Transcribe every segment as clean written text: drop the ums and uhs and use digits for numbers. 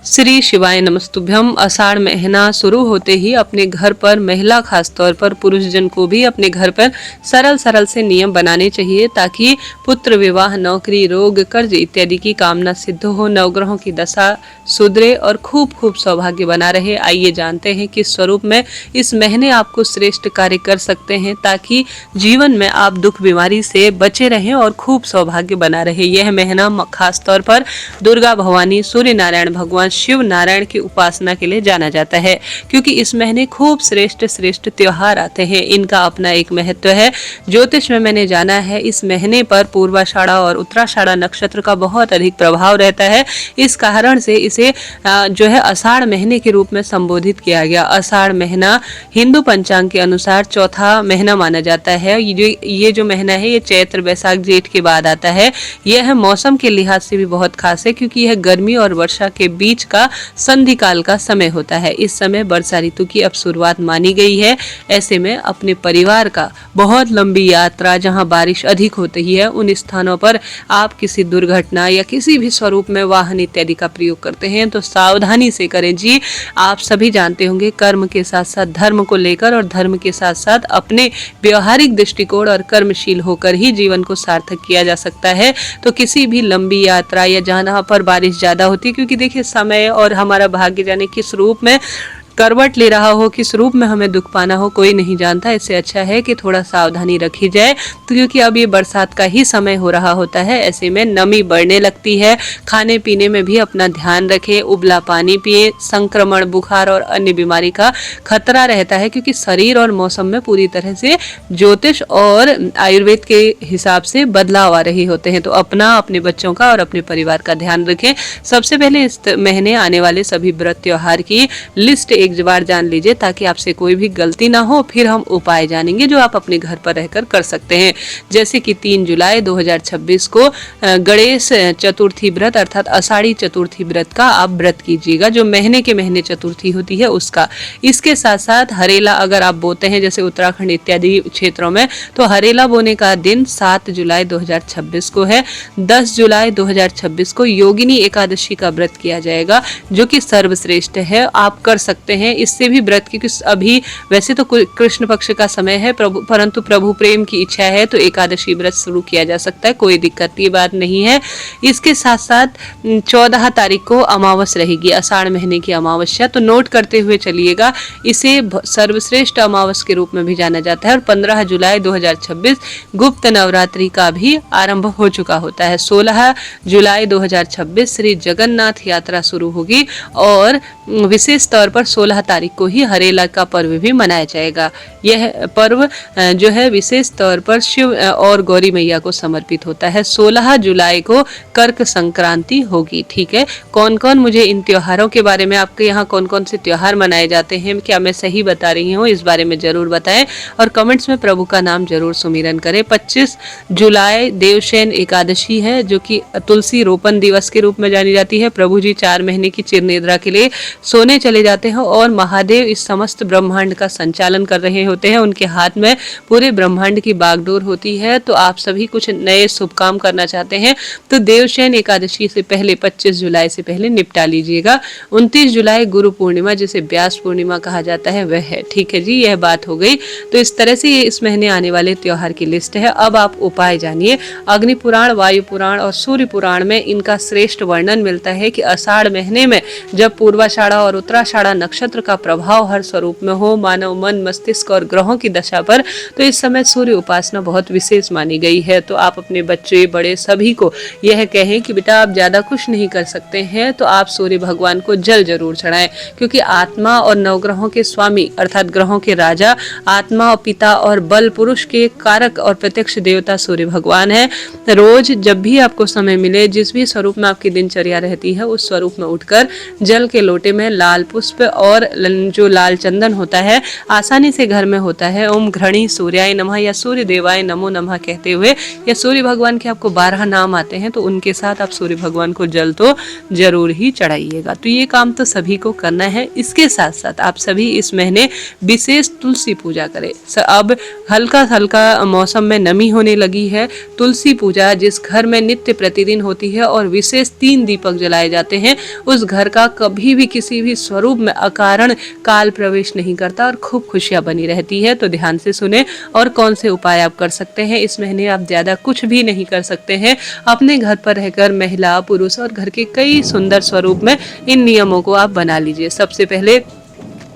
श्री शिवाय नमस्तुभ्यम। आषाढ़ महीना शुरू होते ही अपने घर पर महिला, खास तौर पर पुरुष जन को भी अपने घर पर सरल सरल से नियम बनाने चाहिए ताकि पुत्र विवाह, नौकरी, रोग, कर्ज इत्यादि की कामना सिद्ध हो, नवग्रहों की दशा सुधरे और खूब खूब सौभाग्य बना रहे। आइए जानते हैं किस स्वरूप में इस महीने आपको श्रेष्ठ कार्य कर सकते हैं ताकि जीवन में आप दुख बीमारी से बचे रहें और खूब सौभाग्य बना रहे। यह महीना खास तौर पर दुर्गा भवानी, सूर्य नारायण भगवान, शिव नारायण की उपासना के लिए जाना जाता है क्योंकि इस महीने खूब श्रेष्ठ श्रेष्ठ त्योहार आते हैं। इनका अपना एक महत्व है। ज्योतिष में मैंने जाना है इस महीने पर पूर्वाषाढ़ा और उत्तराषाढ़ा नक्षत्र का बहुत अधिक प्रभाव रहता है। इस कारण से इसे जो है आषाढ़ महीने के रूप में संबोधित किया गया। आषाढ़ महीना हिंदू पंचांग के अनुसार चौथा महीना माना जाता है। ये जो महीना है ये चैत्र, वैशाख, जेठ के बाद आता है। यह मौसम के लिहाज से भी बहुत खास है क्योंकि यह गर्मी और वर्षा के बीच का संधि काल का समय होता है। इस समय वर्षा ऋतु की अब शुरुआत मानी गई है। ऐसे में अपने परिवार का बहुत लंबी यात्रा, जहां बारिश अधिक होती है, उन स्थानों पर आप किसी दुर्घटना या किसी भी स्वरूप में वाहन इत्यादि का प्रयोग करते हैं तो सावधानी से करें। जी, आप सभी जानते होंगे कर्म के साथ साथ धर्म को लेकर और धर्म के साथ साथ अपने व्यवहारिक दृष्टिकोण और कर्मशील होकर ही जीवन को सार्थक किया जा सकता है। तो किसी भी लंबी यात्रा या जहां पर बारिश ज्यादा होती है, क्योंकि देखिए समय और हमारा भाग्य जाने किस रूप में करवट ले रहा हो, किस रूप में हमें दुख पाना हो, कोई नहीं जानता। इससे अच्छा है कि थोड़ा सावधानी रखी जाए। तो क्योंकि अब ये बरसात का ही समय हो रहा होता है, ऐसे में नमी बढ़ने लगती है। खाने पीने में भी अपना ध्यान रखें, उबला पानी पिए। संक्रमण, बुखार और अन्य बीमारी का खतरा रहता है क्योंकि शरीर और मौसम में पूरी तरह से ज्योतिष और आयुर्वेद के हिसाब से बदलाव आ रहे होते हैं। तो अपना, अपने बच्चों का और अपने परिवार का ध्यान रखें। सबसे पहले इस महीने आने वाले सभी व्रत त्योहार की लिस्ट एक बार जान लीजिए ताकि आपसे कोई भी गलती ना हो। फिर हम उपाय जानेंगे जो आप अपने घर पर रहकर कर सकते हैं। जैसे कि 3 जुलाई 2026 को गणेश चतुर्थी व्रत अर्थात आषाढ़ी चतुर्थी व्रत का आप व्रत कीजिएगा, जो महीने के महीने चतुर्थी होती है उसका। इसके साथ साथ हरेला अगर आप बोते हैं जैसे उत्तराखंड इत्यादि क्षेत्रों में, तो हरेला बोने का दिन 7 जुलाई 2026 को है। 10 जुलाई 2026 को योगिनी एकादशी का व्रत किया जाएगा जो कि सर्वश्रेष्ठ है, आप कर सकते हैं। इससे भी व्रत की अभी वैसे तो कृष्ण पक्ष का समय है, परंतु प्रभु प्रेम की इच्छा है तो एकादशी व्रत शुरू किया जा सकता है, कोई दिक्कत की बात नहीं है। इसके साथ साथ 14 तारीख को अमावस रहेगी, आषाढ़ महीने की अमावस्या, तो नोट करते हुए चलिएगा। इसे सर्वश्रेष्ठ अमावस के रूप में भी जाना जाता है। और 15 जुलाई 2026 गुप्त नवरात्रि का भी आरंभ हो चुका होता है। 16 जुलाई 2026 श्री जगन्नाथ यात्रा शुरू होगी और विशेष तौर पर 16 तारीख को ही हरेला का पर्व भी मनाया जाएगा। यह पर्व जो है विशेष तौर पर शिव और गौरी मैया को समर्पित होता है। 16 जुलाई को कर्क संक्रांति होगी। ठीक है, कौन कौन, मुझे इन त्योहारों के बारे में, आपके यहाँ कौन कौन से त्योहार मनाए जाते हैं, क्या मैं सही बता रही हूँ, इस बारे में जरूर बताएं और कमेंट्स में प्रभु का नाम जरूर सुमिरन करें। 25 जुलाई देवशयन एकादशी है जो कि तुलसी रोपण दिवस के रूप में जानी जाती है। प्रभु जी 4 महीने की चिर निद्रा के लिए सोने चले जाते हैं और महादेव इस समस्त ब्रह्मांड का संचालन कर रहे होते हैं। उनके हाथ में पूरे ब्रह्मांड की बागडोर होती है। तो आप सभी कुछ नए शुभ काम करना चाहते हैं तो देवशयन एकादशी से पहले 25 जुलाई से पहले निपटा लीजिएगा। 29 जुलाई गुरु पूर्णिमा, जिसे व्यास पूर्णिमा कहा जाता है, वह है। ठीक है जी, यह बात हो गई। तो इस तरह से ये इस महीने आने वाले त्योहार की लिस्ट है। अब आप उपाय जानिए। अग्नि पुराण, वायु पुराण और सूर्य पुराण में इनका श्रेष्ठ वर्णन मिलता है कि आषाढ़ महीने में जब पूर्वाषाढ़ा और उत्तराषाढ़ा नक्षत्र का प्रभाव हर स्वरूप में हो मानव मन, मस्तिष्क और ग्रहों की दशा पर, तो इस समय सूर्य उपासना बहुत विशेष मानी गई है। तो आप अपने बच्चे, बड़े सभी को यह कहें कि बेटा आप ज्यादा कुछ नहीं कर सकते हैं तो आप सूर्य भगवान को जल जरूर चढ़ाएं, क्योंकि आत्मा और नवग्रहों के स्वामी अर्थात ग्रहों के राजा, आत्मा और पिता और बल पुरुष के कारक और प्रत्यक्ष देवता सूर्य भगवान है। रोज जब भी आपको समय मिले, जिस भी स्वरूप में आपकी दिनचर्या रहती है, उस स्वरूप में उठकर जल के लोटे में लाल पुष्प और और जो लाल चंदन होता है आसानी से घर में होता है, ओम घृणी सूर्याय नमः या सूर्य देवाय नमो नमः कहते हुए, या सूर्य भगवान के आपको 12 नाम आते हैं तो उनके साथ आप सूर्य भगवान को जल तो जरूर ही चढ़ाइएगा। तो ये काम तो सभी को करना है। इसके साथ साथ आप सभी इस महीने विशेष तुलसी पूजा करें। अब हल्का हल्का मौसम में नमी होने लगी है, तुलसी पूजा जिस घर में नित्य प्रतिदिन होती है और विशेष 3 दीपक जलाए जाते हैं, उस घर का कभी भी किसी भी स्वरूप में अकारण काल प्रवेश नहीं करता और खूब खुशियां बनी रहती है। तो ध्यान से सुने और कौन से उपाय आप कर सकते हैं। इस महीने आप ज्यादा कुछ भी नहीं कर सकते हैं, अपने घर पर रहकर महिला पुरुष और घर के कई सुंदर स्वरूप में इन नियमों को आप बना लीजिए। सबसे पहले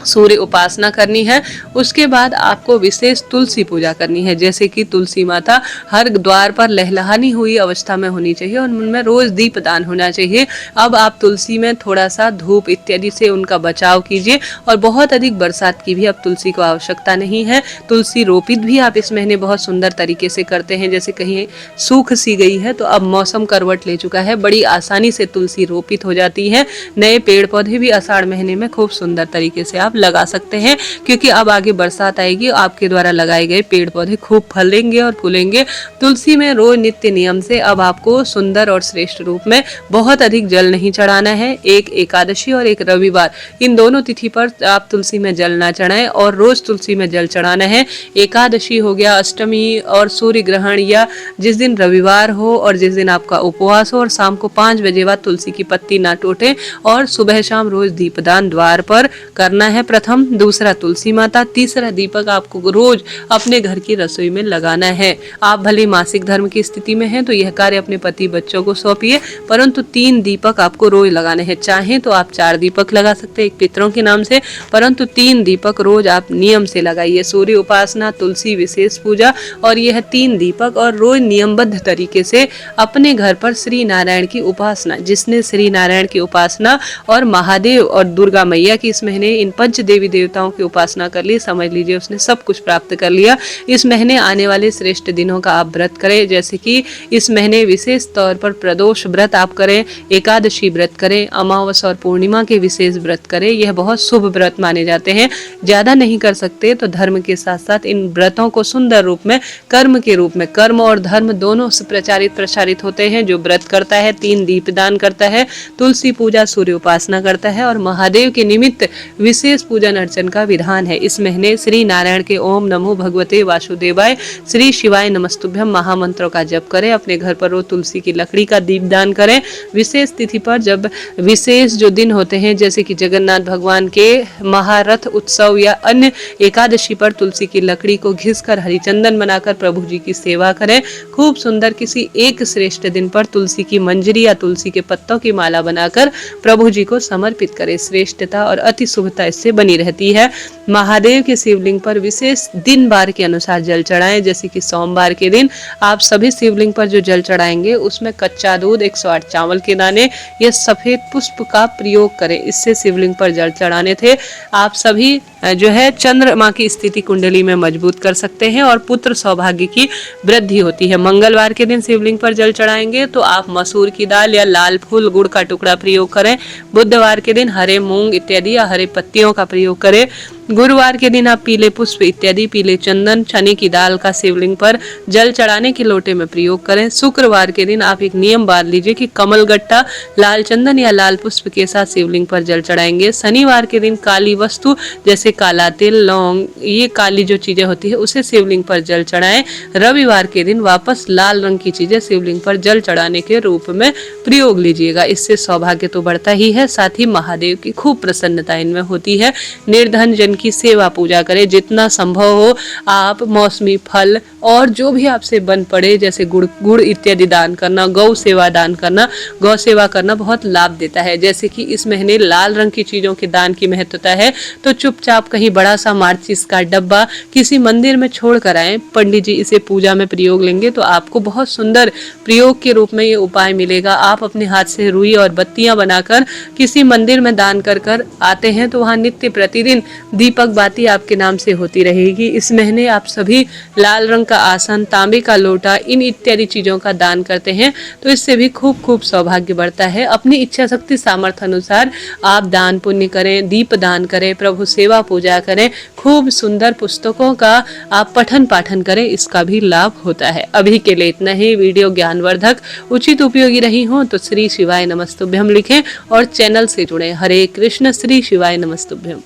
सूर्य उपासना करनी है, उसके बाद आपको विशेष तुलसी पूजा करनी है। जैसे कि तुलसी माता हर द्वार पर लहलहानी हुई अवस्था में होनी चाहिए और उनमें रोज दीप दान होना चाहिए। अब आप तुलसी में थोड़ा सा धूप इत्यादि से उनका बचाव कीजिए और बहुत अधिक बरसात की भी अब तुलसी को आवश्यकता नहीं है। तुलसी रोपित भी आप इस महीने बहुत सुंदर तरीके से करते हैं। जैसे कहीं सूख सी गई है तो अब मौसम करवट ले चुका है, बड़ी आसानी से तुलसी रोपित हो जाती है। नए पेड़ पौधे भी आषाढ़ महीने में खूब सुंदर तरीके से लगा सकते हैं, क्योंकि अब आगे बरसात आएगी, आपके द्वारा लगाए गए पेड़ पौधे खूब फलेंगे और फूलेंगे। तुलसी में रोज नित्य नियम से अब आपको सुंदर और श्रेष्ठ रूप में बहुत अधिक जल नहीं चढ़ाना है। एक एकादशी और एक रविवार, इन दोनों तिथि पर आप तुलसी में जल ना चढ़ाएं और रोज तुलसी में जल चढ़ाना है। एकादशी हो गया, अष्टमी और सूर्य ग्रहण, या जिस दिन रविवार हो और जिस दिन आपका उपवास हो, और शाम को 5 बजे बाद तुलसी की पत्ती ना टूटे और सुबह शाम रोज दीपदान द्वार पर करना है। प्रथम, दूसरा तुलसी माता, तीसरा दीपक आपको रोज अपने घर की रसोई में लगाना है। आप भले मासिक धर्म की स्थिति में हैं तो यह कार्य अपने पति बच्चों को सौंपिए, परंतु 3 दीपक आपको रोज लगाने हैं। चाहे तो आप 4 दीपक लगा सकते हैं एक पितरों के नाम से, परंतु 3 दीपक रोज आप नियम से लगाइए। सूर्य उपासना, तुलसी विशेष पूजा और यह 3 दीपक, और रोज नियमबद्ध तरीके से अपने घर पर श्री नारायण की उपासना। जिसने श्री नारायण की उपासना और महादेव और दुर्गा मैया की इस महीने इन पंच देवी देवताओं की उपासना कर ली, समझ लीजिए उसने सब कुछ प्राप्त कर लिया। इस महीने आने वाले श्रेष्ठ दिनों का आप व्रत करें। जैसे कि इस महीने विशेष तौर पर प्रदोष व्रत आप करें, एकादशी व्रत करें, अमावस और पूर्णिमा के विशेष व्रत करें। यह बहुत शुभ व्रत माने जाते हैं। ज्यादा नहीं कर सकते तो धर्म के साथ साथ इन व्रतों को सुंदर रूप में कर्म के रूप में, कर्म और धर्म दोनों से प्रचारित होते हैं। जो व्रत करता है, 3 दीपदान करता है, तुलसी पूजा, सूर्य उपासना करता है और महादेव के निमित्त विशेष पूजन अर्चन का विधान है। इस महीने श्री नारायण के ओम नमो भगवते वासुदेवाय, श्री शिवाय नमस्तुभ्यम महामंत्रों का जप करें। अपने घर पर रोज तुलसी की लकड़ी का दीपदान करें। विशेष तिथि पर, जब विशेष जो दिन होते हैं जैसे कि जगन्नाथ भगवान के महारथ उत्सव या अन्य एकादशी पर, तुलसी की लकड़ी को घिसकर हरिचंदन बनाकर प्रभु जी की सेवा करें। खूब सुंदर किसी एक श्रेष्ठ दिन पर तुलसी की मंजरी या तुलसी के पत्तों की माला बनाकर प्रभु जी को समर्पित करें। श्रेष्ठता और अति शुभता इससे बनी रहती है। महादेव के शिवलिंग पर विशेष दिन बार के अनुसार जल चढ़ाएं। जैसे कि सोमवार के दिन आप सभी शिवलिंग पर जो जल चढ़ाएंगे उसमें कच्चा दूध, 108 चावल के दाने या सफेद पुष्प का प्रयोग करें। इससे शिवलिंग पर जल चढ़ाने थे आप सभी जो है चंद्रमा की स्थिति कुंडली में मजबूत कर सकते हैं और पुत्र सौभाग्य की वृद्धि होती है। मंगलवार के दिन शिवलिंग पर जल चढ़ाएंगे तो आप मसूर की दाल या लाल फूल, गुड़ का टुकड़ा प्रयोग करें। बुधवार के दिन हरे मूंग इत्यादि या हरे पत्तियों का प्रयोग करें। गुरुवार के दिन आप पीले पुष्प इत्यादि, पीले चंदन, चने की दाल का शिवलिंग पर जल चढ़ाने के लोटे में प्रयोग करें। शुक्रवार के दिन आप एक नियम बांध लीजिए कि कमल गट्टा, लाल चंदन या लाल पुष्प के साथ शिवलिंग पर जल चढ़ाएंगे। शनिवार के दिन काली वस्तु जैसे काला तिल, लौंग, ये काली जो चीजें होती है उसे शिवलिंग पर जल चढ़ाएं। रविवार के दिन वापस लाल रंग की चीजें शिवलिंग पर जल चढ़ाने के रूप में प्रयोग लीजिएगा। इससे सौभाग्य तो बढ़ता ही है, साथ ही महादेव की खूब प्रसन्नता इनमें होती है। निर्धन जन की सेवा पूजा करें। जितना संभव हो आप मौसमी फल और जो भी आपसे बन पड़े जैसे गुड़ इत्यादि दान करना, गौ सेवा दान करना। गौ सेवा करना बहुत लाभ देता है। जैसे कि इस महीने लाल रंग की चीजों के दान की महत्वता है, तो चुपचाप कहीं बड़ा सा माचिस का डब्बा किसी मंदिर में छोड़ कर आए, पंडित जी इसे पूजा में प्रयोग लेंगे तो आपको बहुत सुंदर प्रयोग के रूप में ये उपाय मिलेगा। आप अपने हाथ से रुई और बत्तियां बनाकर किसी मंदिर में दान कर आते हैं तो वहाँ नित्य प्रतिदिन दीपक बाती आपके नाम से होती रहेगी। इस महीने आप सभी लाल रंग का आसन, तांबे का लोटा, इन इत्यादि चीजों का दान करते हैं तो इससे भी खूब खूब सौभाग्य बढ़ता है। अपनी इच्छा शक्ति सामर्थ्य अनुसार आप दान पुण्य करें, दीप दान करें, प्रभु सेवा पूजा करें, खूब सुंदर पुस्तकों का आप पठन पाठन करें, इसका भी लाभ होता है। अभी के लिए इतना ही। वीडियो ज्ञानवर्धक उचित उपयोगी रही हो तो श्री शिवाय नमस्तुभ्यम लिखें और चैनल से जुड़े। हरे कृष्ण, श्री शिवाय नमस्तुभ्यम।